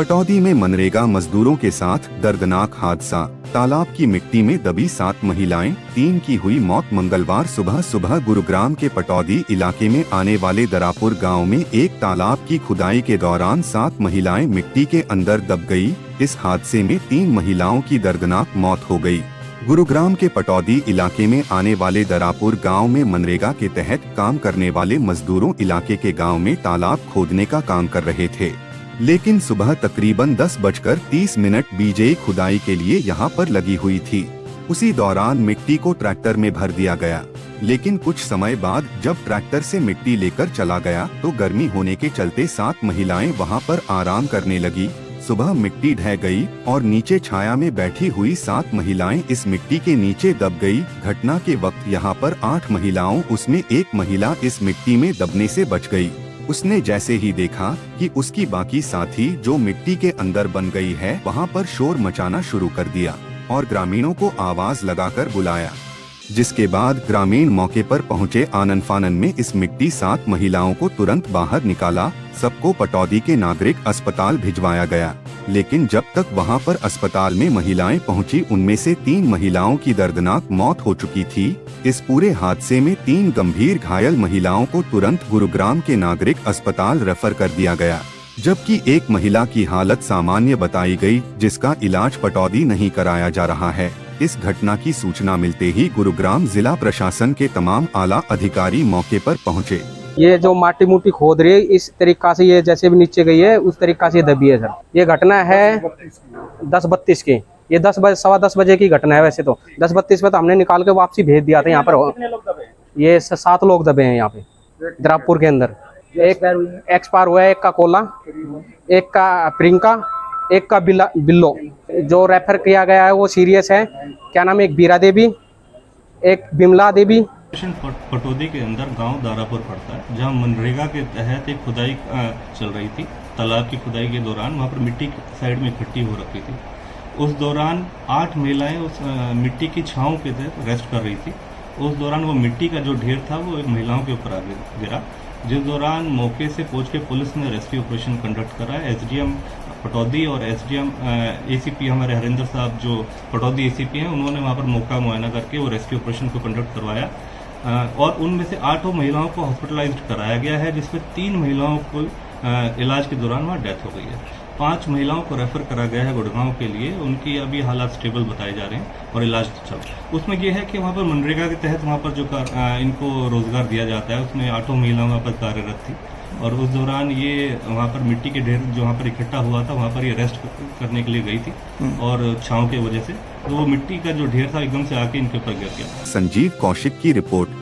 पटौदी में मनरेगा मजदूरों के साथ दर्दनाक हादसा। तालाब की मिट्टी में दबी 7 महिलाएं, 3 की हुई मौत। मंगलवार सुबह गुरुग्राम के पटौदी इलाके में आने वाले दरापुर गांव में एक तालाब की खुदाई के दौरान 7 महिलाएं मिट्टी के अंदर दब गई। इस हादसे में 3 महिलाओं की दर्दनाक मौत हो गई। गुरुग्राम के पटौदी इलाके में आने वाले दरापुर गांव में मनरेगा के तहत काम करने वाले मजदूरों इलाके के गांव में तालाब खोदने का काम कर रहे थे, लेकिन सुबह तकरीबन 10:30 बीजे खुदाई के लिए यहां पर लगी हुई थी। उसी दौरान मिट्टी को ट्रैक्टर में भर दिया गया, लेकिन कुछ समय बाद जब ट्रैक्टर से मिट्टी लेकर चला गया तो गर्मी होने के चलते 7 महिलाएं वहां पर आराम करने लगी। सुबह मिट्टी ढह गई और नीचे छाया में बैठी हुई 7 महिलाएं इस मिट्टी के नीचे दब गई। घटना के वक्त यहाँ पर 8 महिलाओं उसमें एक महिला इस मिट्टी में दबने से बच गई। उसने जैसे ही देखा कि उसकी बाकी साथी जो मिट्टी के अंदर बन गई है, वहाँ पर शोर मचाना शुरू कर दिया और ग्रामीणों को आवाज लगाकर बुलाया, जिसके बाद ग्रामीण मौके पर पहुँचे। आनन फानन में इस मिट्टी 7 महिलाओं को तुरंत बाहर निकाला। सबको पटौदी के नागरिक अस्पताल भिजवाया गया, लेकिन जब तक वहां पर अस्पताल में महिलाएं पहुंची, उनमें से 3 महिलाओं की दर्दनाक मौत हो चुकी थी। इस पूरे हादसे में 3 गंभीर घायल महिलाओं को तुरंत गुरुग्राम के नागरिक अस्पताल रेफर कर दिया गया, जबकि एक महिला की हालत सामान्य बताई गई, जिसका इलाज पटौदी नहीं कराया जा रहा है। इस घटना की सूचना मिलते ही गुरुग्राम जिला प्रशासन के तमाम आला अधिकारी मौके पर पहुंचे। ये जो माटी मुटी खोद रही है, इस तरीका से ये जैसे भी नीचे गई है उस तरीका से दबी है सर। ये घटना है 10:32 की, ये 10 बजे की घटना है। वैसे तो 10:32 पे तो हमने निकाल के वापसी भेज दिया था। यहाँ पर ये 7 लोग दबे हैं यहाँ पे दरापुर के अंदर। एक एक्सपायर हुआ है, एक का कोला, एक का प्रियंका, एक का बिल्लो। जो रेफर किया गया है वो सीरियस है। क्या नाम है? एक बीरा देवी, एक बिमला देवी। पटौदी के अंदर गांव दारापुर पड़ता है, जहां मनरेगा के तहत एक खुदाई चल रही थी। तालाब की खुदाई के दौरान वहां पर मिट्टी साइड में इकट्ठी हो रखी थी। उस दौरान 8 महिलाएं उस मिट्टी की छांव के तहत रेस्ट कर रही थी। उस दौरान वो मिट्टी का जो ढेर था वो एक महिलाओं के ऊपर आ गिरा, जिस दौरान मौके से पहुंच के पुलिस ने रेस्क्यू ऑपरेशन कंडक्ट करा। एसडीएम पटौदी और एसडीएम एसीपी हमारे हरिंदर साहब जो पटौदी एसीपी हैं, उन्होंने वहां पर मौका मुआयना करके वो रेस्क्यू ऑपरेशन को कंडक्ट करवाया और उनमें से 8 महिलाओं को हॉस्पिटलाइज्ड कराया गया है, जिसमें 3 महिलाओं को इलाज के दौरान वहाँ डेथ हो गई है। 5 महिलाओं को रेफर करा गया है गुड़गांव के लिए। उनकी अभी हालात स्टेबल बताए जा रहे हैं और इलाज चल रहा है। उसमें यह है कि वहाँ पर मनरेगा के तहत वहाँ पर जो इनको रोजगार दिया जाता है, उसमें 8 महिलाएं वहाँ पर कार्यरत थी और उस दौरान ये वहाँ पर मिट्टी के ढेर जो वहाँ पर इकट्ठा हुआ था, वहाँ पर ये रेस्ट करने के लिए गई थी और छांव की वजह से तो वो मिट्टी का जो ढेर था एकदम से आके इनके ऊपर गिर गया। संजीव कौशिक की रिपोर्ट।